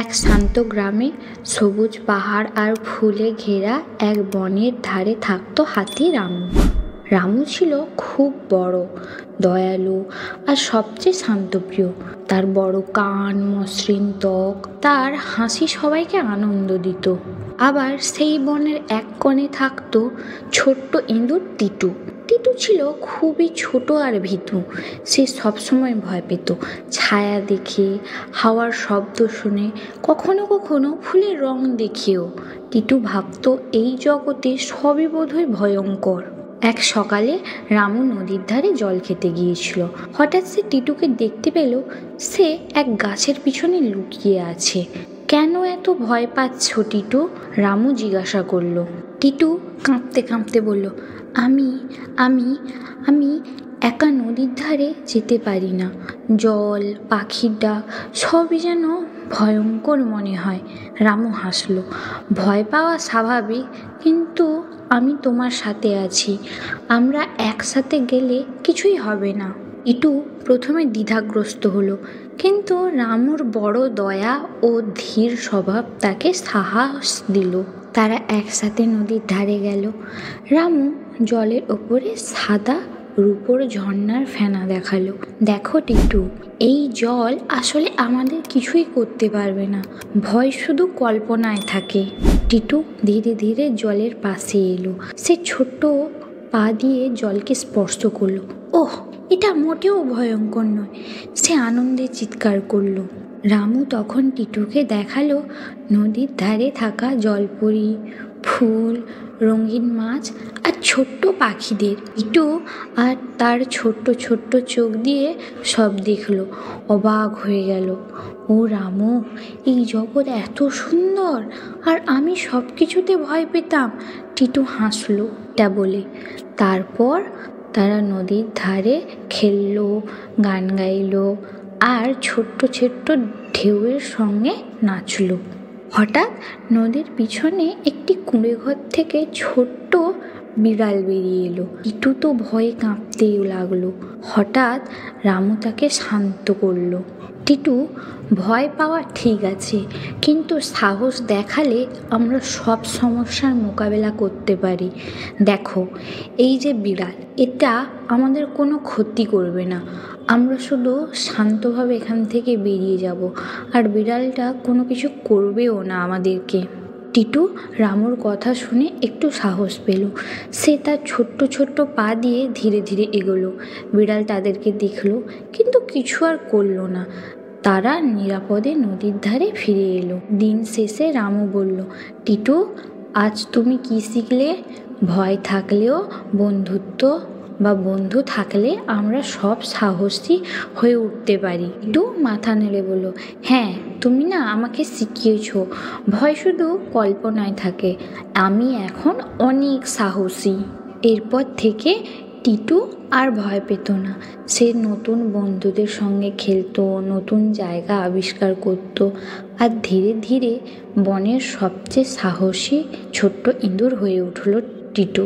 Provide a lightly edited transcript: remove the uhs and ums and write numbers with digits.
এক শান্ত গ্রামে সবুজ পাহাড় আর ফুলে ঘেরা এক বনের ধারে থাকতো হাতি রামু। রামু ছিল খুব বড়, দয়ালু আর সবচেয়ে শান্তপ্রিয়। তার বড় কান, মসৃণ ত্বক, তার হাসি সবাইকে আনন্দ দিত। আবার সেই বনের এক কোণে থাকতো ছোট্ট ইঁদুর টিটু। টিটু ছিল খুবই ছোট আর ভীতু। সে সবসময় ভয় পেত ছায়া দেখে, হাওয়ার শব্দ শুনে, কখনো কখনো ফুলের রং দেখেও। টিটু ভাবতো এই জগতে সবই বোধহয় ভয়ঙ্কর। এক সকালে রামু নদীর ধারে জল খেতে গিয়েছিল। হঠাৎ সে টিটুকে দেখতে পেল। সে এক গাছের পিছনে লুকিয়ে আছে। কেন এত ভয় পাচ্ছ টিটু? রামু জিজ্ঞাসা করলো। টিটু কাঁপতে কাঁপতে বলল, আমি আমি আমি একা নদীর ধারে যেতে পারি না। জল, পাখির ডাক সবই যেন ভয়ঙ্কর মনে হয়। রামু হাসলো। ভয় পাওয়া স্বাভাবিক, কিন্তু আমি তোমার সাথে আছি। আমরা একসাথে গেলে কিছুই হবে না। টিটু প্রথমে দ্বিধাগ্রস্ত হলো, কিন্তু রামুর বড় দয়া ও ধীর স্বভাব তাকে সাহস দিল। তারা একসাথে নদীর ধারে গেল। রামু জলের ওপরে সাদা রূপোর ঝর্ণার ফেনা দেখালো। দেখো টিটু, এই জল আসলে আমাদের কিছুই করতে পারবে না। ভয় শুধু কল্পনায় থাকে। টিটু ধীরে ধীরে জলের পাশে এলো। সে ছোট্ট পা দিয়ে জলকে স্পর্শ করলো। ওহ, এটা মোটেও ভয়ঙ্কর নয়। সে আনন্দে চিৎকার করলো। রামু তখন টিটুকে দেখালো নদীর ধারে থাকা জলপরি, ফুল, রঙিন মাছ আর ছোট্ট পাখিদের। টিটু আর তার ছোট্ট ছোট্ট চোখ দিয়ে সব দেখলো, অবাক হয়ে গেল। ও রামু, এই জগৎ এত সুন্দর, আর আমি সব কিছুতে ভয় পেতাম। টিটু হাসলো এটা বলে। তারপর তারা নদীর ধারে খেললো, গান গাইলো আর ছোট্ট ছোট্ট ঢেউয়ের সঙ্গে নাচলো। হঠাৎ নদীর পিছনে একটি কুঁড়েঘর থেকে ছোট্ট বিড়াল বেরিয়ে এলো। টিটু তো ভয়ে কাঁপতেই লাগলো। হঠাৎ রামু তাকে শান্ত করলো। টিটু, ভয় পাওয়া ঠিক আছে, কিন্তু সাহস দেখালে আমরা সব সমস্যার মোকাবেলা করতে পারি। দেখো, এই যে বিড়াল, এটা আমাদের কোনো ক্ষতি করবে না। আমরা শুধু শান্তভাবে এখান থেকে বেরিয়ে যাব, আর বিড়ালটা কোনো কিছু করবেও না আমাদেরকে। টিটু রামুর কথা শুনে একটু সাহস পেল। সে তার ছোট্ট ছোট্ট পা দিয়ে ধীরে ধীরে এগোলো। বিড়াল তাদেরকে দেখলো, কিন্তু কিছু আর করলো না। তারা নিরাপদে নদীর ধারে ফিরে এলো। দিন শেষে রামু বলল, টিটু, আজ তুমি কি শিখলে? ভয় থাকলেও বন্ধু থাকলে আমরা সব সাহসী হয়ে উঠতে পারি। টিটু মাথা নেড়ে বলল, হ্যাঁ, তুমি না আমাকে শিখিয়েছ ভয় শুধু কল্পনায় থাকে। আমি এখন অনেক সাহসী। এরপর থেকে টিটু আর ভয় পেত না। সে নতুন বন্ধুদের সঙ্গে খেলতো, নতুন জায়গা আবিষ্কার করত, আর ধীরে ধীরে বনের সবচেয়ে সাহসী ছোট্ট ইঁদুর হয়ে উঠল টিটু।